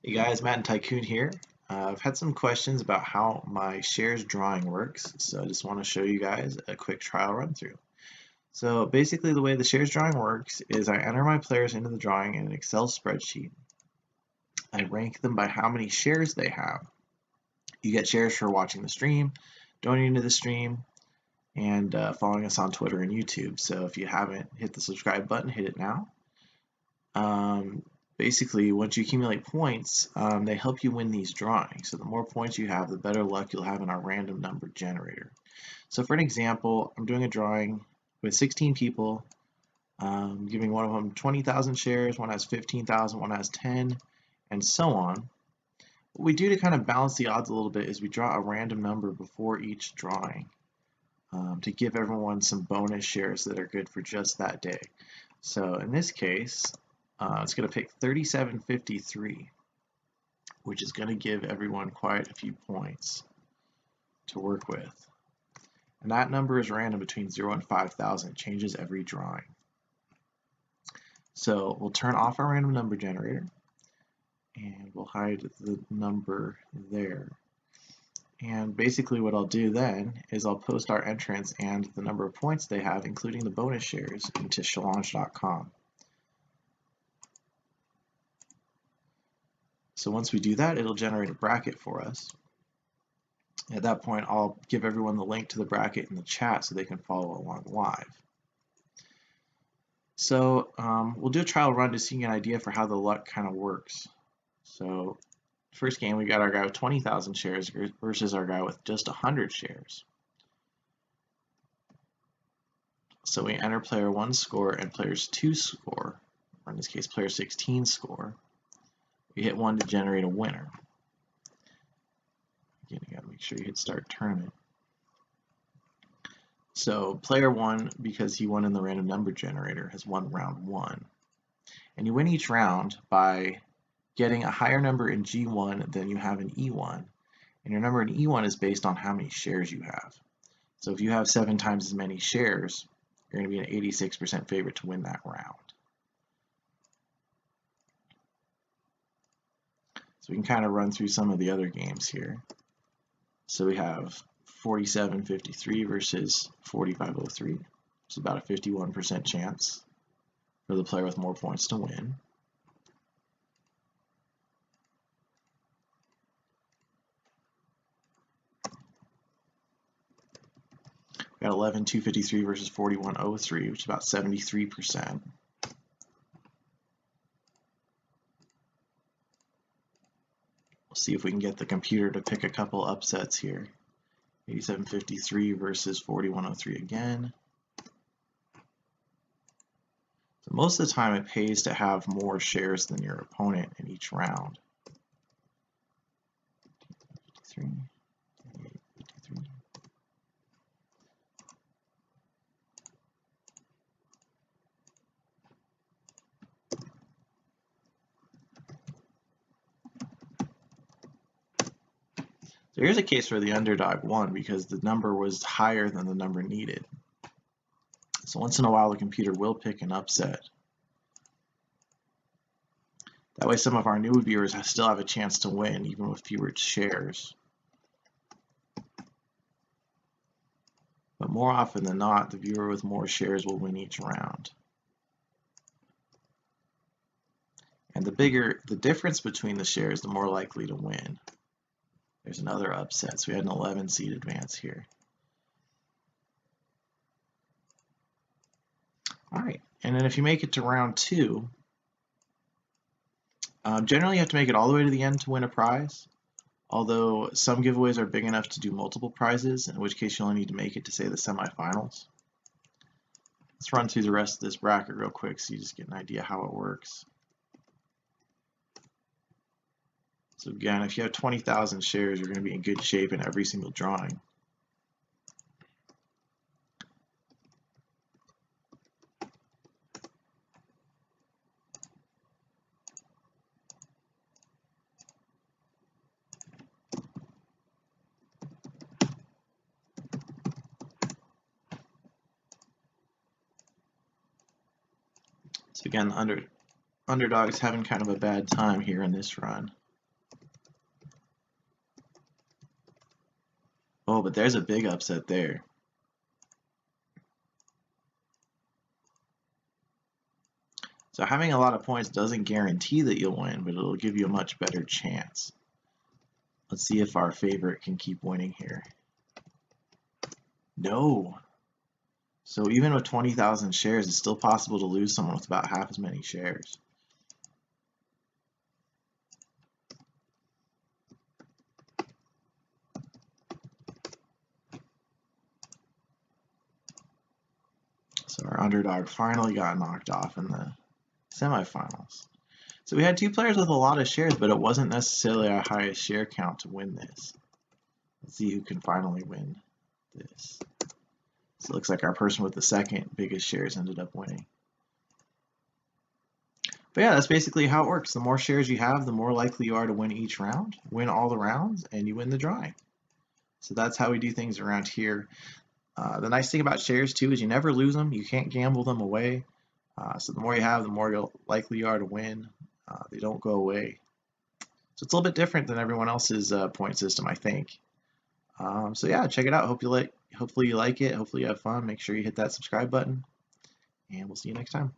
Hey guys, Matt and Tycoon here. I've had some questions about how my shares drawing works, so I just want to show you guys a quick trial run through. So basically the way the shares drawing works is I enter my players into the drawing in an Excel spreadsheet. I rank them by how many shares they have. You get shares for watching the stream, donating to the stream, and following us on Twitter and YouTube. So if you haven't hit the subscribe button, hit it now. Basically, once you accumulate points, they help you win these drawings. So the more points you have, the better luck you'll have in our random number generator. So for an example, I'm doing a drawing with 16 people, giving one of them 20,000 shares, one has 15,000, one has 10, and so on. What we do to kind of balance the odds a little bit is we draw a random number before each drawing to give everyone some bonus shares that are good for just that day. So in this case, it's going to pick 3753, which is going to give everyone quite a few points to work with. And that number is random between 0 and 5,000. It changes every drawing. So we'll turn off our random number generator, and we'll hide the number there. And basically what I'll do then is I'll post our entrants and the number of points they have, including the bonus shares, into challenge.com. So once we do that, it'll generate a bracket for us. At that point, I'll give everyone the link to the bracket in the chat so they can follow along live. So we'll do a trial run to see an idea for how the luck kind of works. So first game, we got our guy with 20,000 shares versus our guy with just 100 shares. So we enter player 1 score and player's 2 score, or in this case, player 16 score. We hit 1 to generate a winner. Again, you gotta make sure you hit start tournament. So player 1, because he won in the random number generator, has won round 1. And you win each round by getting a higher number in G1 than you have in E1. And your number in E1 is based on how many shares you have. So if you have 7 times as many shares, you're going to be an 86% favorite to win that round. So we can kind of run through some of the other games here. So we have 4753 versus 4503, which is about a 51% chance for the player with more points to win. We got 11253 versus 4103, which is about 73%. See if we can get the computer to pick a couple upsets here. 8753 versus 4103 again. So most of the time it pays to have more shares than your opponent in each round. 53, 53. So here's a case where the underdog won because the number was higher than the number needed. So once in a while the computer will pick an upset. That way some of our new viewers still have a chance to win even with fewer shares. But more often than not, the viewer with more shares will win each round. And the bigger the difference between the shares, the more likely to win. There's another upset. So we had an 11 seed advance here. All right, and then if you make it to round 2, generally you have to make it all the way to the end to win a prize. Although some giveaways are big enough to do multiple prizes, in which case you only need to make it to, say, the semifinals. Let's run through the rest of this bracket real quick so you just get an idea how it works. So again, if you have 20,000 shares, you're going to be in good shape in every single drawing. So again, underdog's having kind of a bad time here in this run. Oh, but there's a big upset there. So having a lot of points doesn't guarantee that you'll win, but it'll give you a much better chance. Let's see if our favorite can keep winning here. No. So even with 20,000 shares, it's still possible to lose someone with about half as many shares. So our underdog finally got knocked off in the semifinals. So we had two players with a lot of shares, but it wasn't necessarily our highest share count to win this. Let's see who can finally win this. So it looks like our person with the second biggest shares ended up winning. But yeah, that's basically how it works. The more shares you have, the more likely you are to win each round, win all the rounds, and you win the drawing. So that's how we do things around here. The nice thing about shares too is you never lose them. You can't gamble them away. So the more you have, the more likely you are to win. They don't go away. So it's a little bit different than everyone else's point system, I think. So yeah, check it out. Hopefully you like it. Hopefully you have fun. Make sure you hit that subscribe button, and we'll see you next time.